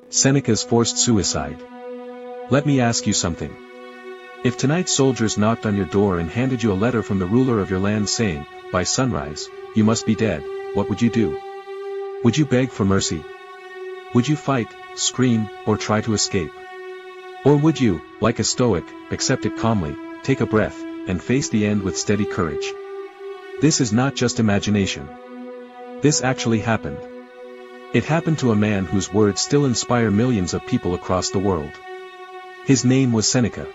Seneca's forced suicide. Let me ask you something. If tonight soldiers knocked on your door and handed you a letter from the ruler of your land saying, by sunrise, you must be dead, what would you do? Would you beg for mercy? Would you fight, scream, or try to escape? Or would you, like a Stoic, accept it calmly, take a breath, and face the end with steady courage? This is not just imagination. This actually happened. It happened to a man whose words still inspire millions of people across the world. His name was Seneca.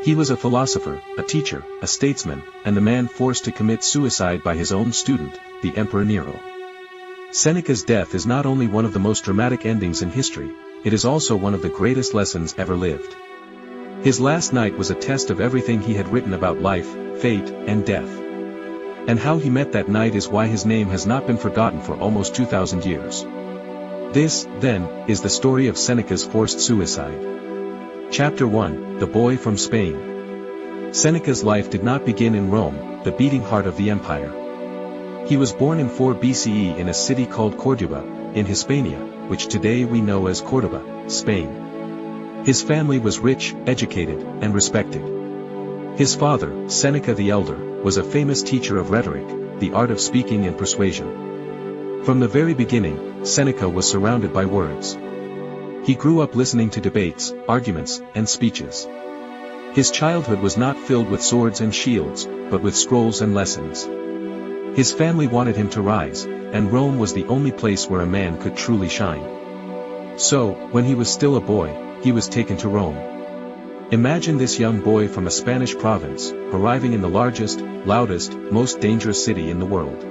He was a philosopher, a teacher, a statesman, and a man forced to commit suicide by his own student, the Emperor Nero. Seneca's death is not only one of the most dramatic endings in history, it is also one of the greatest lessons ever lived. His last night was a test of everything he had written about life, fate, and death. And how he met that night is why his name has not been forgotten for almost 2,000 years. This, then, is the story of Seneca's forced suicide. Chapter 1, The Boy from Spain. Seneca's life did not begin in Rome, the beating heart of the empire. He was born in 4 BCE in a city called Corduba, in Hispania, which today we know as Cordoba, Spain. His family was rich, educated, and respected. His father, Seneca the Elder, was a famous teacher of rhetoric, the art of speaking and persuasion. From the very beginning, Seneca was surrounded by words. He grew up listening to debates, arguments, and speeches. His childhood was not filled with swords and shields, but with scrolls and lessons. His family wanted him to rise, and Rome was the only place where a man could truly shine. So, when he was still a boy, he was taken to Rome. Imagine this young boy from a Spanish province, arriving in the largest, loudest, most dangerous city in the world.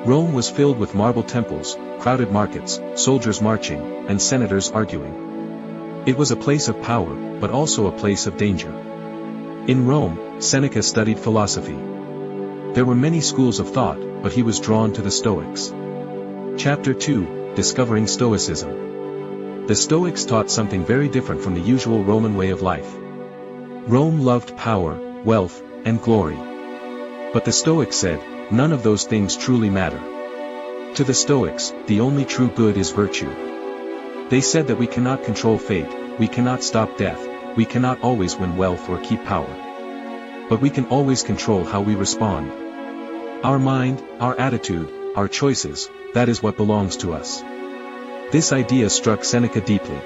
Rome was filled with marble temples, crowded markets, soldiers marching, and senators arguing. It was a place of power, but also a place of danger. In Rome, Seneca studied philosophy. There were many schools of thought, but he was drawn to the Stoics. Chapter 2, Discovering Stoicism. The Stoics taught something very different from the usual Roman way of life. Rome loved power, wealth, and glory. But the Stoics said, none of those things truly matter. To the Stoics, the only true good is virtue. They said that we cannot control fate, we cannot stop death, we cannot always win wealth or keep power. But we can always control how we respond. Our mind, our attitude, our choices, that is what belongs to us. This idea struck Seneca deeply.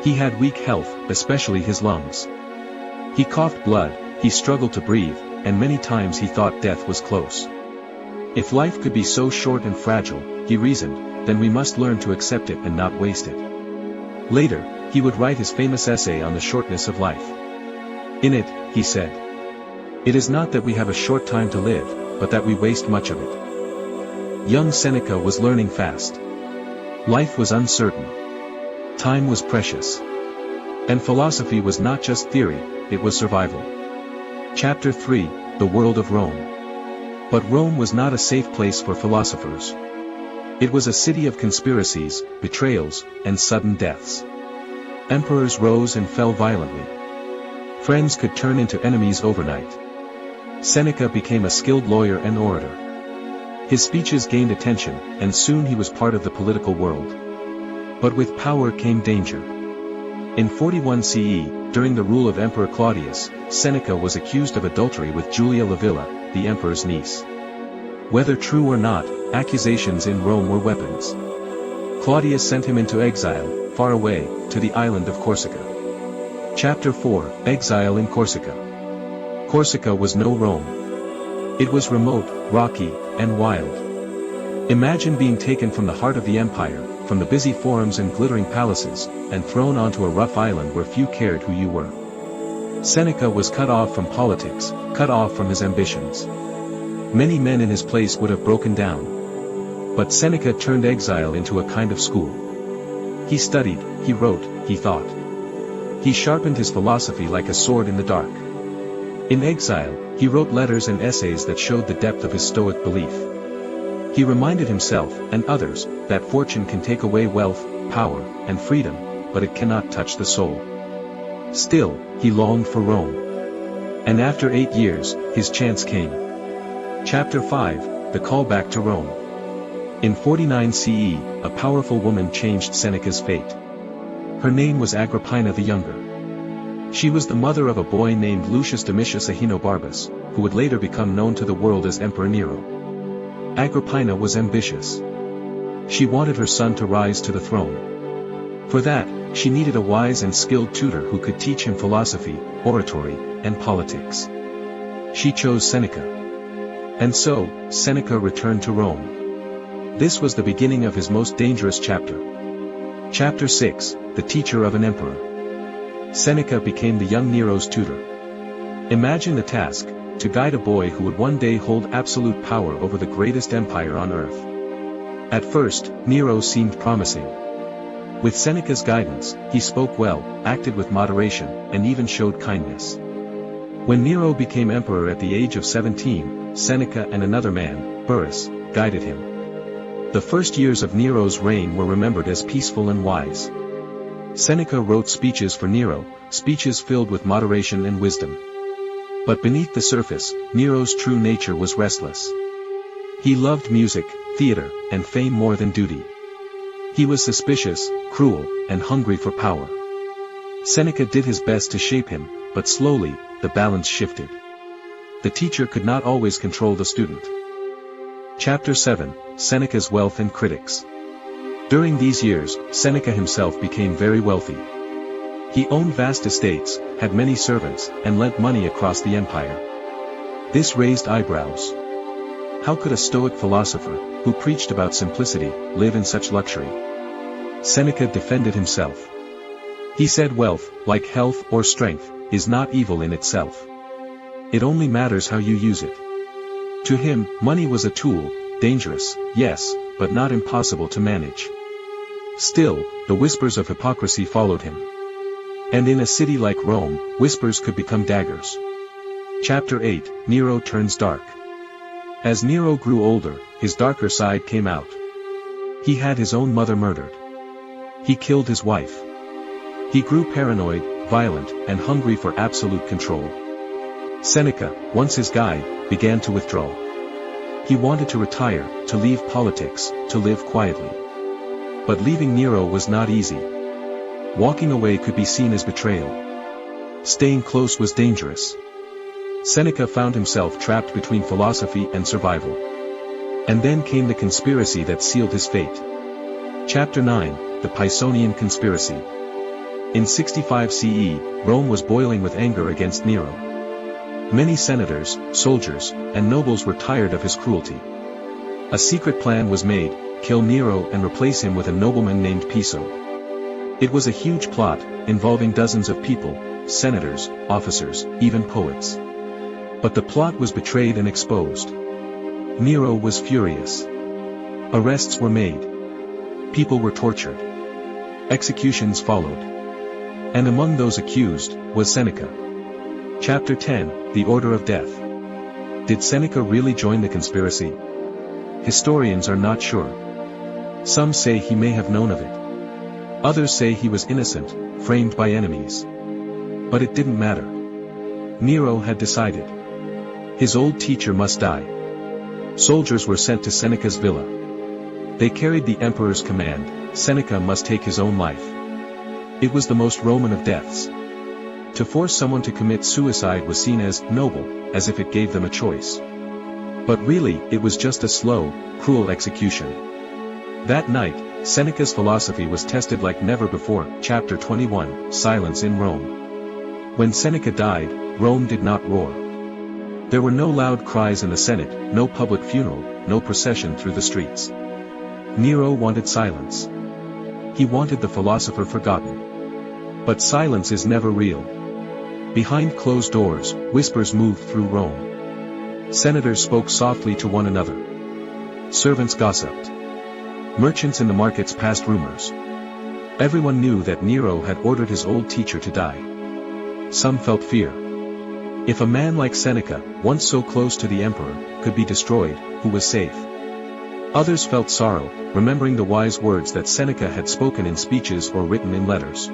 He had weak health, especially his lungs. He coughed blood, he struggled to breathe, and many times he thought death was close. If life could be so short and fragile, he reasoned, then we must learn to accept it and not waste it. Later, he would write his famous essay on the shortness of life. In it, he said, "It is not that we have a short time to live, but that we waste much of it." Young Seneca was learning fast. Life was uncertain. Time was precious. And philosophy was not just theory, it was survival. Chapter 3, The World of Rome. But Rome was not a safe place for philosophers. It was a city of conspiracies, betrayals, and sudden deaths. Emperors rose and fell violently. Friends could turn into enemies overnight. Seneca became a skilled lawyer and orator. His speeches gained attention, and soon he was part of the political world. But with power came danger. In 41 CE, during the rule of Emperor Claudius, Seneca was accused of adultery with Julia Livilla, the emperor's niece. Whether true or not, accusations in Rome were weapons. Claudius sent him into exile, far away, to the island of Corsica. Chapter 4, Exile in Corsica. Corsica was no Rome. It was remote, rocky, and wild. Imagine being taken from the heart of the empire, from the busy forums and glittering palaces, and thrown onto a rough island where few cared who you were. Seneca was cut off from politics, cut off from his ambitions. Many men in his place would have broken down. But Seneca turned exile into a kind of school. He studied, he wrote, he thought. He sharpened his philosophy like a sword in the dark. In exile, he wrote letters and essays that showed the depth of his Stoic belief. He reminded himself, and others, that fortune can take away wealth, power, and freedom, but it cannot touch the soul. Still, he longed for Rome. And after 8 years, his chance came. Chapter 5, The Call Back to Rome. In 49 CE, a powerful woman changed Seneca's fate. Her name was Agrippina the Younger. She was the mother of a boy named Lucius Domitius Ahenobarbus, who would later become known to the world as Emperor Nero. Agrippina was ambitious. She wanted her son to rise to the throne. For that, she needed a wise and skilled tutor who could teach him philosophy, oratory, and politics. She chose Seneca. And so, Seneca returned to Rome. This was the beginning of his most dangerous chapter. Chapter 6, The Teacher of an Emperor. Seneca became the young Nero's tutor. Imagine the task, to guide a boy who would one day hold absolute power over the greatest empire on earth. At first, Nero seemed promising. With Seneca's guidance, he spoke well, acted with moderation, and even showed kindness. When Nero became emperor at the age of 17, Seneca and another man, Burrus, guided him. The first years of Nero's reign were remembered as peaceful and wise. Seneca wrote speeches for Nero, speeches filled with moderation and wisdom. But beneath the surface, Nero's true nature was restless. He loved music, theater, and fame more than duty. He was suspicious, cruel, and hungry for power. Seneca did his best to shape him, but slowly, the balance shifted. The teacher could not always control the student. Chapter 7, Seneca's Wealth and Critics. During these years, Seneca himself became very wealthy. He owned vast estates, had many servants, and lent money across the empire. This raised eyebrows. How could a Stoic philosopher, who preached about simplicity, live in such luxury? Seneca defended himself. He said wealth, like health or strength, is not evil in itself. It only matters how you use it. To him, money was a tool, dangerous, yes, but not impossible to manage. Still, the whispers of hypocrisy followed him. And in a city like Rome, whispers could become daggers. Chapter 8, Nero turns dark. As Nero grew older, his darker side came out. He had his own mother murdered. He killed his wife. He grew paranoid, violent, and hungry for absolute control. Seneca, once his guide, began to withdraw. He wanted to retire, to leave politics, to live quietly. But leaving Nero was not easy. Walking away could be seen as betrayal. Staying close was dangerous. Seneca found himself trapped between philosophy and survival. And then came the conspiracy that sealed his fate. Chapter 9, The Pisonian Conspiracy. In 65 CE, Rome was boiling with anger against Nero. Many senators, soldiers, and nobles were tired of his cruelty. A secret plan was made, kill Nero and replace him with a nobleman named Piso. It was a huge plot, involving dozens of people, senators, officers, even poets. But the plot was betrayed and exposed. Nero was furious. Arrests were made. People were tortured. Executions followed. And among those accused, was Seneca. Chapter 10, The Order of Death. Did Seneca really join the conspiracy? Historians are not sure. Some say he may have known of it. Others say he was innocent, framed by enemies. But it didn't matter. Nero had decided. His old teacher must die. Soldiers were sent to Seneca's villa. They carried the emperor's command, Seneca must take his own life. It was the most Roman of deaths. To force someone to commit suicide was seen as noble, as if it gave them a choice. But really, it was just a slow, cruel execution. That night, Seneca's philosophy was tested like never before. Chapter 21, Silence in Rome. When Seneca died, Rome did not roar. There were no loud cries in the Senate, no public funeral, no procession through the streets. Nero wanted silence. He wanted the philosopher forgotten. But silence is never real. Behind closed doors, whispers moved through Rome. Senators spoke softly to one another. Servants gossiped. Merchants in the markets passed rumors. Everyone knew that Nero had ordered his old teacher to die. Some felt fear. If a man like Seneca, once so close to the emperor, could be destroyed, who was safe? Others felt sorrow, remembering the wise words that Seneca had spoken in speeches or written in letters.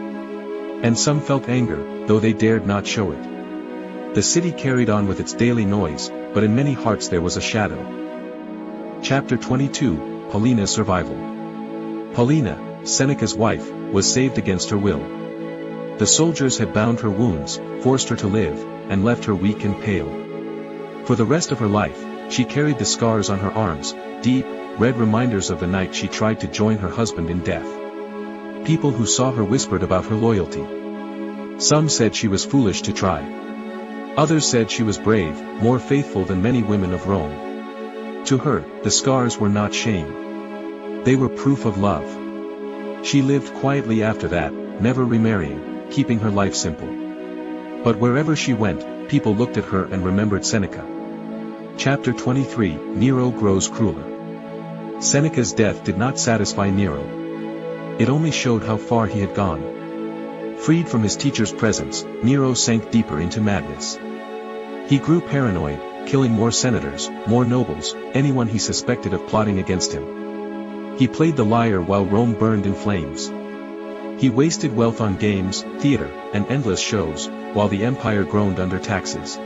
And some felt anger, though they dared not show it. The city carried on with its daily noise, but in many hearts there was a shadow. Chapter 22, Paulina's survival. Paulina, Seneca's wife, was saved against her will. The soldiers had bound her wounds, forced her to live, and left her weak and pale. For the rest of her life, she carried the scars on her arms, deep, red reminders of the night she tried to join her husband in death. People who saw her whispered about her loyalty. Some said she was foolish to try. Others said she was brave, more faithful than many women of Rome. To her, the scars were not shame. They were proof of love. She lived quietly after that, never remarrying, keeping her life simple. But wherever she went, people looked at her and remembered Seneca. Chapter 23, Nero grows crueler. Seneca's death did not satisfy Nero. It only showed how far he had gone. Freed from his teacher's presence, Nero sank deeper into madness. He grew paranoid, killing more senators, more nobles, anyone he suspected of plotting against him. He played the liar while Rome burned in flames. He wasted wealth on games, theater, and endless shows, while the empire groaned under taxes.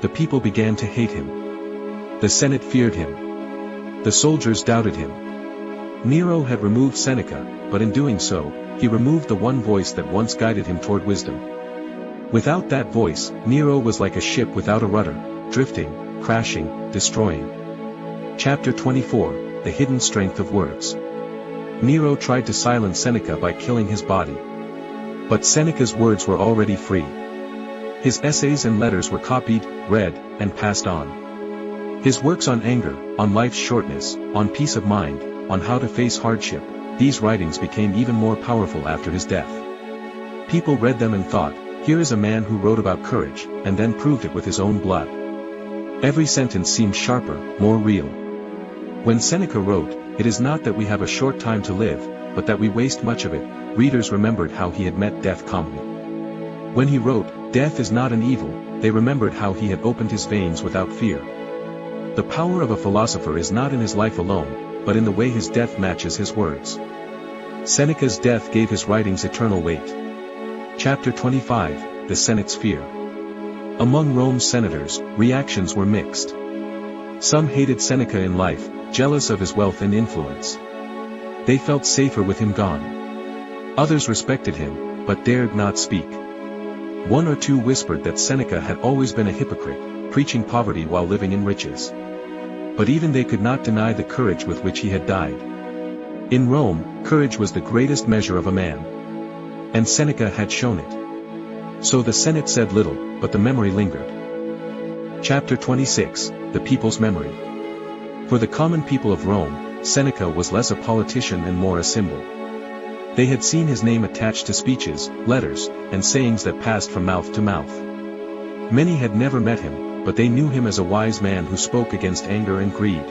The people began to hate him. The Senate feared him. The soldiers doubted him. Nero had removed Seneca, but in doing so, he removed the one voice that once guided him toward wisdom. Without that voice, Nero was like a ship without a rudder, drifting, crashing, destroying. Chapter 24, The Hidden Strength of Words. Nero tried to silence Seneca by killing his body. But Seneca's words were already free. His essays and letters were copied, read, and passed on. His works on anger, on life's shortness, on peace of mind, on how to face hardship, these writings became even more powerful after his death. People read them and thought, here is a man who wrote about courage, and then proved it with his own blood. Every sentence seemed sharper, more real. When Seneca wrote, "It is not that we have a short time to live, but that we waste much of it," readers remembered how he had met death calmly. When he wrote, "Death is not an evil," they remembered how he had opened his veins without fear. The power of a philosopher is not in his life alone, but in the way his death matches his words. Seneca's death gave his writings eternal weight. Chapter 25, The Senate's Fear. Among Rome's senators, reactions were mixed. Some hated Seneca in life, jealous of his wealth and influence. They felt safer with him gone. Others respected him, but dared not speak. One or two whispered that Seneca had always been a hypocrite, preaching poverty while living in riches. But even they could not deny the courage with which he had died. In Rome, courage was the greatest measure of a man. And Seneca had shown it. So the Senate said little, but the memory lingered. Chapter 26, The People's Memory. For the common people of Rome, Seneca was less a politician and more a symbol. They had seen his name attached to speeches, letters, and sayings that passed from mouth to mouth. Many had never met him, but they knew him as a wise man who spoke against anger and greed.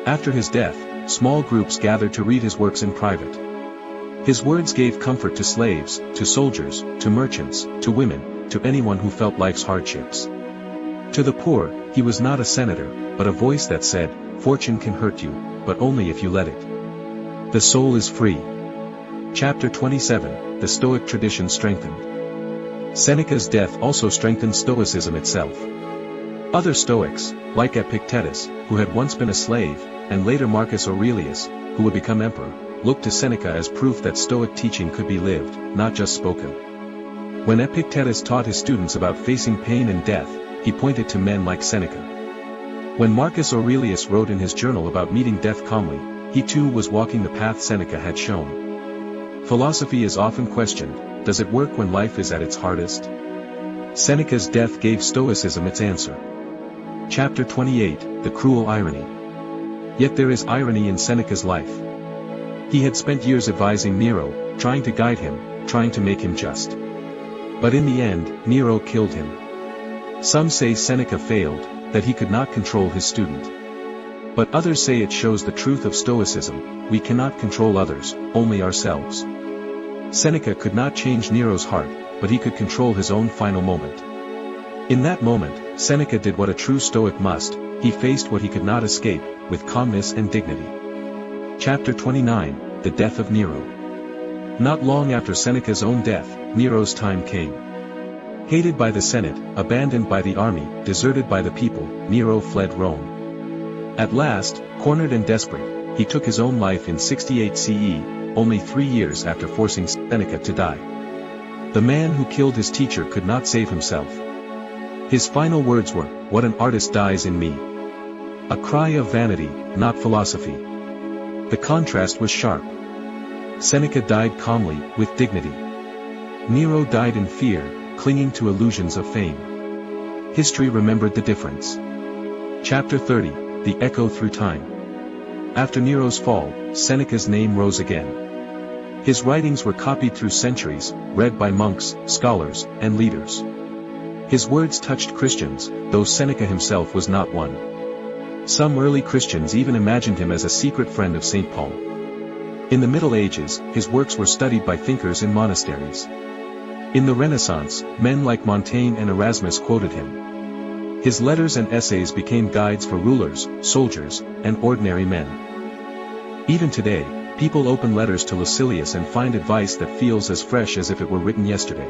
After his death, small groups gathered to read his works in private. His words gave comfort to slaves, to soldiers, to merchants, to women, to anyone who felt life's hardships. To the poor, he was not a senator, but a voice that said, "Fortune can hurt you, but only if you let it. The soul is free." Chapter 27, The Stoic Tradition Strengthened. Seneca's death also strengthened Stoicism itself. Other Stoics, like Epictetus, who had once been a slave, and later Marcus Aurelius, who would become emperor, looked to Seneca as proof that Stoic teaching could be lived, not just spoken. When Epictetus taught his students about facing pain and death, he pointed to men like Seneca. When Marcus Aurelius wrote in his journal about meeting death calmly, he too was walking the path Seneca had shown. Philosophy is often questioned, does it work when life is at its hardest? Seneca's death gave Stoicism its answer. Chapter 28, The Cruel Irony. Yet there is irony in Seneca's life. He had spent years advising Nero, trying to guide him, trying to make him just. But in the end, Nero killed him. Some say Seneca failed, that he could not control his student. But others say it shows the truth of Stoicism, we cannot control others, only ourselves. Seneca could not change Nero's heart, but he could control his own final moment. In that moment, Seneca did what a true Stoic must, he faced what he could not escape, with calmness and dignity. Chapter 29, The Death of Nero. Not long after Seneca's own death, Nero's time came. Hated by the Senate, abandoned by the army, deserted by the people, Nero fled Rome. At last, cornered and desperate, he took his own life in 68 CE, only 3 years after forcing Seneca to die. The man who killed his teacher could not save himself. His final words were, "What an artist dies in me." A cry of vanity, not philosophy. The contrast was sharp. Seneca died calmly, with dignity. Nero died in fear, clinging to illusions of fame. History remembered the difference. Chapter 30, The Echo Through Time. After Nero's fall, Seneca's name rose again. His writings were copied through centuries, read by monks, scholars, and leaders. His words touched Christians, though Seneca himself was not one. Some early Christians even imagined him as a secret friend of St. Paul. In the Middle Ages, his works were studied by thinkers in monasteries. In the Renaissance, men like Montaigne and Erasmus quoted him. His letters and essays became guides for rulers, soldiers, and ordinary men. Even today, people open letters to Lucilius and find advice that feels as fresh as if it were written yesterday.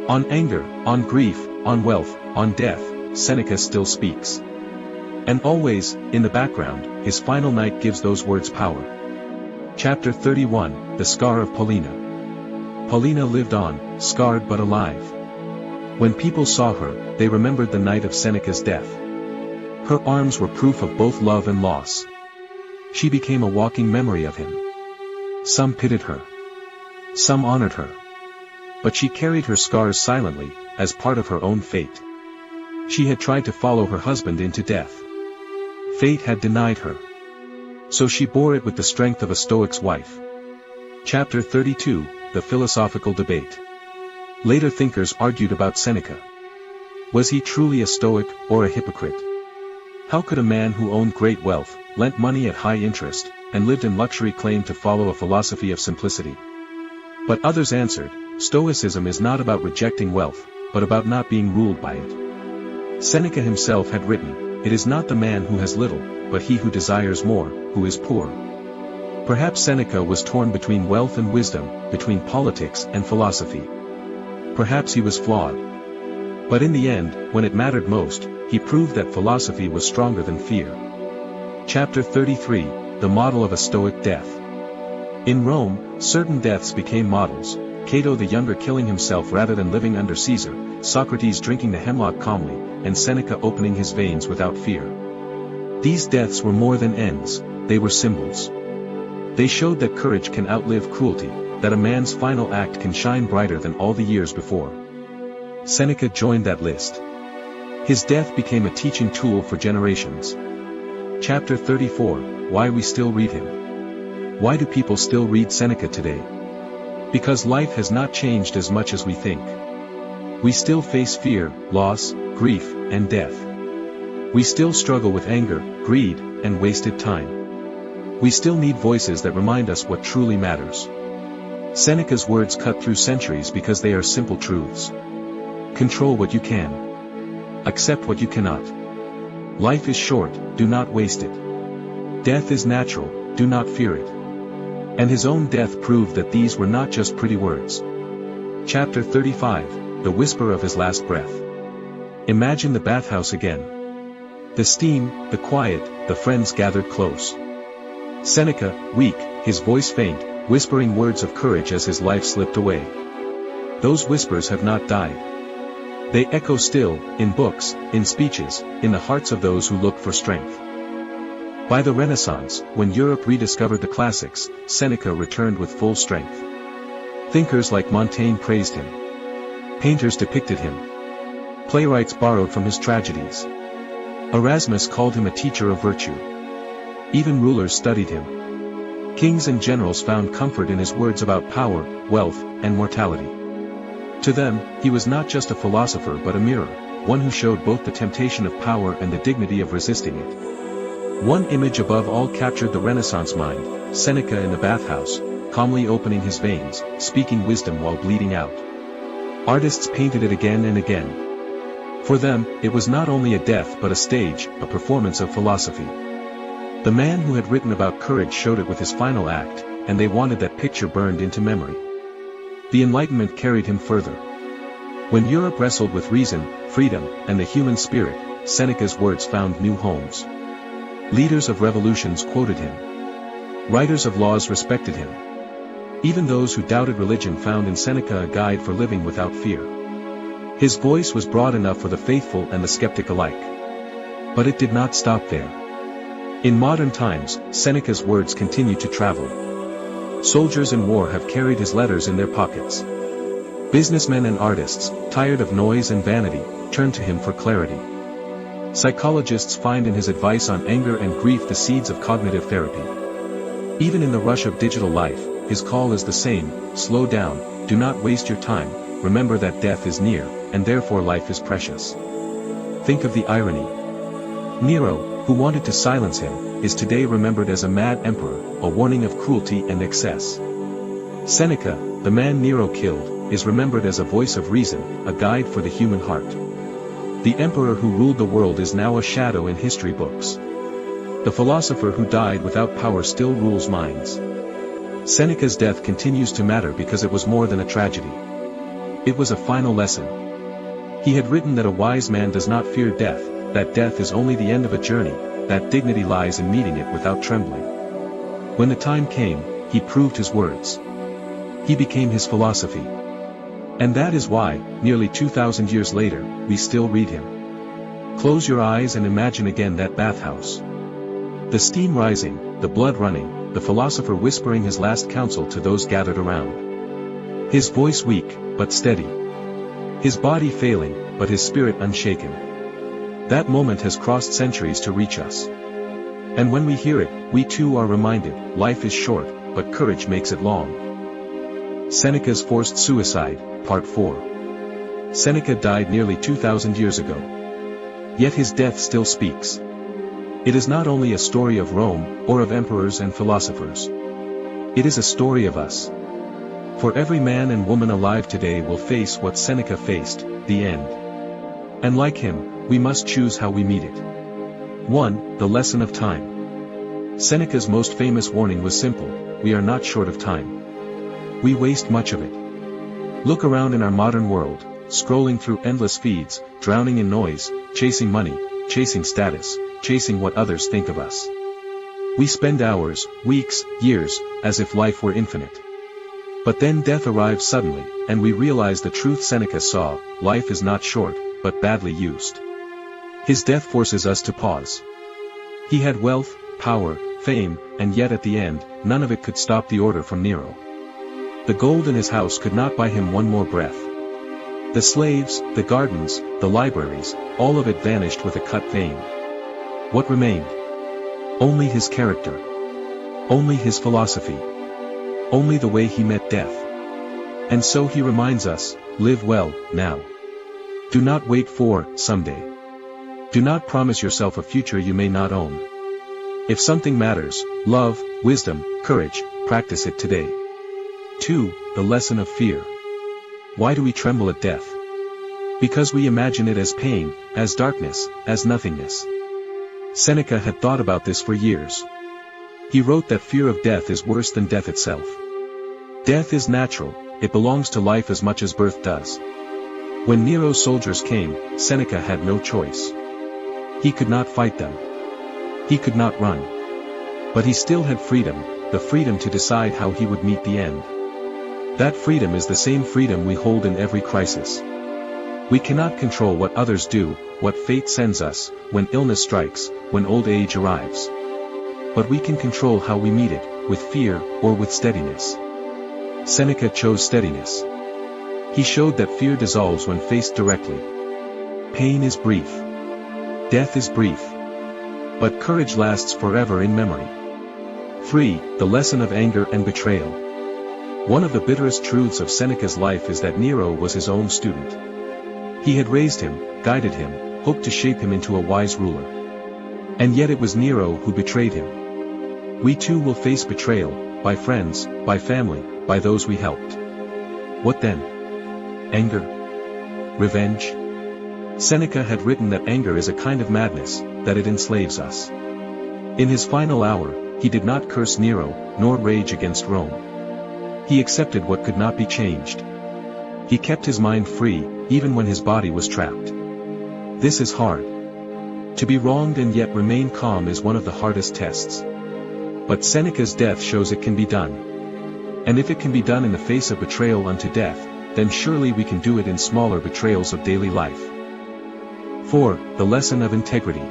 On anger, on grief, on wealth, on death, Seneca still speaks. And always, in the background, his final night gives those words power. Chapter 31, The Scar of Paulina. Paulina lived on, scarred but alive. When people saw her, they remembered the night of Seneca's death. Her arms were proof of both love and loss. She became a walking memory of him. Some pitied her. Some honored her. But she carried her scars silently, as part of her own fate. She had tried to follow her husband into death. Fate had denied her. So she bore it with the strength of a Stoic's wife. Chapter 32, The Philosophical Debate. Later thinkers argued about Seneca. Was he truly a Stoic, or a hypocrite? How could a man who owned great wealth, lent money at high interest, and lived in luxury claim to follow a philosophy of simplicity? But others answered, Stoicism is not about rejecting wealth, but about not being ruled by it. Seneca himself had written, "It is not the man who has little, but he who desires more, who is poor." Perhaps Seneca was torn between wealth and wisdom, between politics and philosophy. Perhaps he was flawed. But in the end, when it mattered most, he proved that philosophy was stronger than fear. Chapter 33, The Model of a Stoic Death. In Rome, certain deaths became models, Cato the Younger killing himself rather than living under Caesar, Socrates drinking the hemlock calmly, and Seneca opening his veins without fear. These deaths were more than ends, they were symbols. They showed that courage can outlive cruelty, that a man's final act can shine brighter than all the years before. Seneca joined that list. His death became a teaching tool for generations. Chapter 34, Why we still read him. Why do people still read Seneca today? Because life has not changed as much as we think. We still face fear, loss, grief, and death. We still struggle with anger, greed, and wasted time. We still need voices that remind us what truly matters. Seneca's words cut through centuries because they are simple truths. Control what you can. Accept what you cannot. Life is short, do not waste it. Death is natural, do not fear it. And his own death proved that these were not just pretty words. Chapter 35, The Whisper of His Last Breath. Imagine the bathhouse again. The steam, the quiet, the friends gathered close. Seneca, weak, his voice faint, whispering words of courage as his life slipped away. Those whispers have not died. They echo still, in books, in speeches, in the hearts of those who look for strength. By the Renaissance, when Europe rediscovered the classics, Seneca returned with full strength. Thinkers like Montaigne praised him. Painters depicted him. Playwrights borrowed from his tragedies. Erasmus called him a teacher of virtue. Even rulers studied him. Kings and generals found comfort in his words about power, wealth, and mortality. To them, he was not just a philosopher but a mirror, one who showed both the temptation of power and the dignity of resisting it. One image above all captured the Renaissance mind, Seneca in the bathhouse, calmly opening his veins, speaking wisdom while bleeding out. Artists painted it again and again. For them, it was not only a death but a stage, a performance of philosophy. The man who had written about courage showed it with his final act, and they wanted that picture burned into memory. The Enlightenment carried him further. When Europe wrestled with reason, freedom, and the human spirit, Seneca's words found new homes. Leaders of revolutions quoted him. Writers of laws respected him. Even those who doubted religion found in Seneca a guide for living without fear. His voice was broad enough for the faithful and the skeptic alike. But it did not stop there. In modern times, Seneca's words continue to travel. Soldiers in war have carried his letters in their pockets. Businessmen and artists, tired of noise and vanity, turn to him for clarity. Psychologists find in his advice on anger and grief the seeds of cognitive therapy. Even in the rush of digital life, his call is the same: slow down, do not waste your time, remember that death is near, and therefore life is precious. Think of the irony. Nero, who wanted to silence him, is today remembered as a mad emperor, a warning of cruelty and excess. Seneca, the man Nero killed, is remembered as a voice of reason, a guide for the human heart. The emperor who ruled the world is now a shadow in history books. The philosopher who died without power still rules minds. Seneca's death continues to matter because it was more than a tragedy. It was a final lesson. He had written that a wise man does not fear death, that death is only the end of a journey, that dignity lies in meeting it without trembling. When the time came, he proved his words. He became his philosophy. And that is why, nearly 2,000 years later, we still read him. Close your eyes and imagine again that bathhouse. The steam rising, the blood running, the philosopher whispering his last counsel to those gathered around. His voice weak, but steady. His body failing, but his spirit unshaken. That moment has crossed centuries to reach us. And when we hear it, we too are reminded, life is short, but courage makes it long. Seneca's Forced Suicide, Part 4. Seneca died nearly 2,000 years ago. Yet his death still speaks. It is not only a story of Rome, or of emperors and philosophers. It is a story of us. For every man and woman alive today will face what Seneca faced, the end. And like him, we must choose how we meet it. 1. The lesson of time. Seneca's most famous warning was simple: we are not short of time. We waste much of it. Look around in our modern world, scrolling through endless feeds, drowning in noise, chasing money, chasing status, chasing what others think of us. We spend hours, weeks, years, as if life were infinite. But then death arrives suddenly, and we realize the truth Seneca saw: life is not short, but badly used. His death forces us to pause. He had wealth, power, fame, and yet at the end, none of it could stop the order from Nero. The gold in his house could not buy him one more breath. The slaves, the gardens, the libraries, all of it vanished with a cut vein. What remained? Only his character. Only his philosophy. Only the way he met death. And so he reminds us, live well, now. Do not wait for someday. Do not promise yourself a future you may not own. If something matters, love, wisdom, courage, practice it today. 2. The lesson of fear. Why do we tremble at death? Because we imagine it as pain, as darkness, as nothingness. Seneca had thought about this for years. He wrote that fear of death is worse than death itself. Death is natural, it belongs to life as much as birth does. When Nero's soldiers came, Seneca had no choice. He could not fight them. He could not run. But he still had freedom, the freedom to decide how he would meet the end. That freedom is the same freedom we hold in every crisis. We cannot control what others do, what fate sends us, when illness strikes, when old age arrives. But we can control how we meet it, with fear, or with steadiness. Seneca chose steadiness. He showed that fear dissolves when faced directly. Pain is brief. Death is brief. But courage lasts forever in memory. 3. The lesson of anger and betrayal. One of the bitterest truths of Seneca's life is that Nero was his own student. He had raised him, guided him, hoped to shape him into a wise ruler. And yet it was Nero who betrayed him. We too will face betrayal, by friends, by family, by those we helped. What then? Anger? Revenge? Seneca had written that anger is a kind of madness, that it enslaves us. In his final hour, he did not curse Nero, nor rage against Rome. He accepted what could not be changed. He kept his mind free, even when his body was trapped. This is hard. To be wronged and yet remain calm is one of the hardest tests. But Seneca's death shows it can be done. And if it can be done in the face of betrayal unto death, then surely we can do it in smaller betrayals of daily life. 4. The lesson of integrity.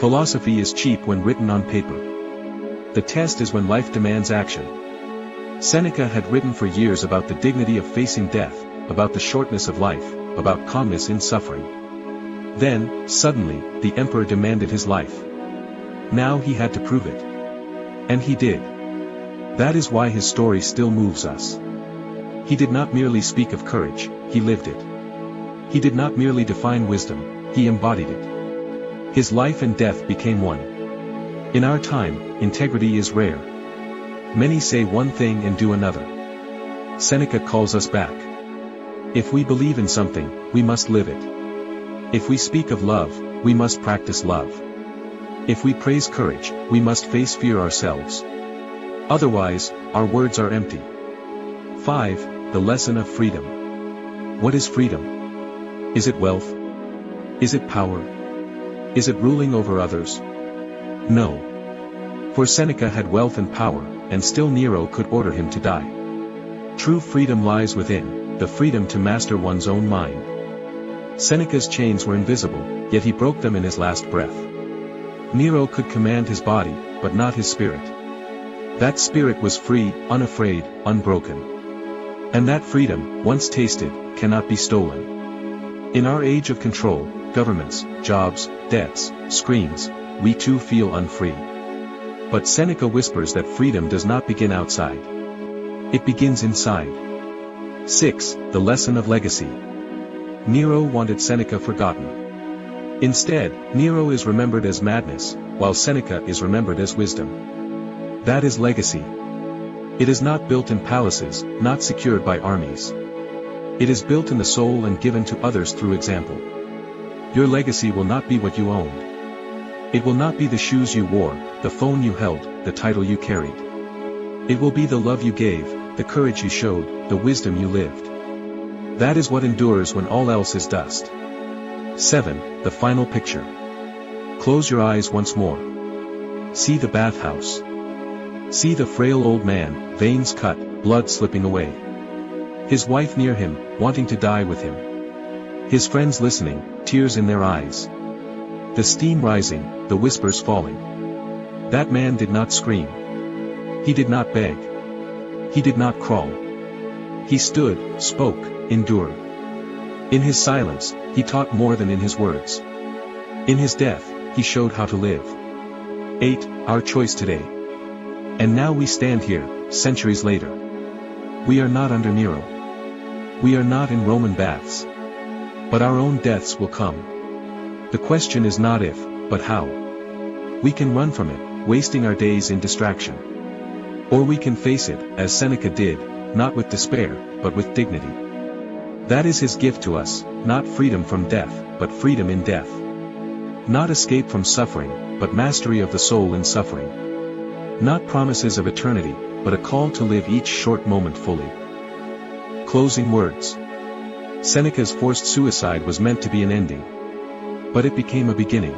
Philosophy is cheap when written on paper. The test is when life demands action. Seneca had written for years about the dignity of facing death, about the shortness of life, about calmness in suffering. Then, suddenly, the emperor demanded his life. Now he had to prove it. And he did. That is why his story still moves us. He did not merely speak of courage, he lived it. He did not merely define wisdom, he embodied it. His life and death became one. In our time, integrity is rare. Many say one thing and do another. Seneca calls us back. If we believe in something, we must live it. If we speak of love, we must practice love. If we praise courage, we must face fear ourselves. Otherwise, our words are empty. 5. The lesson of freedom. What is freedom? Is it wealth? Is it power? Is it ruling over others? No. For Seneca had wealth and power, and still Nero could order him to die. True freedom lies within, the freedom to master one's own mind. Seneca's chains were invisible, yet he broke them in his last breath. Nero could command his body, but not his spirit. That spirit was free, unafraid, unbroken. And that freedom, once tasted, cannot be stolen. In our age of control, governments, jobs, debts, screens, we too feel unfree. But Seneca whispers that freedom does not begin outside. It begins inside. 6. The lesson of legacy. Nero wanted Seneca forgotten. Instead, Nero is remembered as madness, while Seneca is remembered as wisdom. That is legacy. It is not built in palaces, not secured by armies. It is built in the soul and given to others through example. Your legacy will not be what you owned. It will not be the shoes you wore, the phone you held, the title you carried. It will be the love you gave, the courage you showed, the wisdom you lived. That is what endures when all else is dust. 7. The final picture. Close your eyes once more. See the bathhouse. See the frail old man, veins cut, blood slipping away. His wife near him, wanting to die with him. His friends listening, tears in their eyes. The steam rising, the whispers falling. That man did not scream. He did not beg. He did not crawl. He stood, spoke, endured. In his silence, he taught more than in his words. In his death, he showed how to live. 8. Our choice today. And now we stand here, centuries later. We are not under Nero. We are not in Roman baths. But our own deaths will come. The question is not if, but how. We can run from it, wasting our days in distraction. Or we can face it, as Seneca did, not with despair, but with dignity. That is his gift to us, not freedom from death, but freedom in death. Not escape from suffering, but mastery of the soul in suffering. Not promises of eternity, but a call to live each short moment fully. Closing words. Seneca's forced suicide was meant to be an ending. But it became a beginning.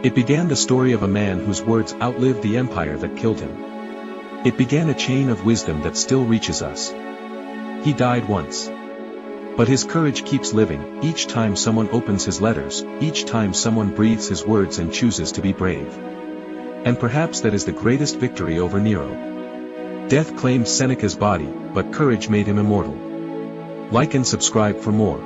It began the story of a man whose words outlived the empire that killed him. It began a chain of wisdom that still reaches us. He died once. But his courage keeps living, each time someone opens his letters, each time someone breathes his words and chooses to be brave. And perhaps that is the greatest victory over Nero. Death claimed Seneca's body, but courage made him immortal. Like and subscribe for more.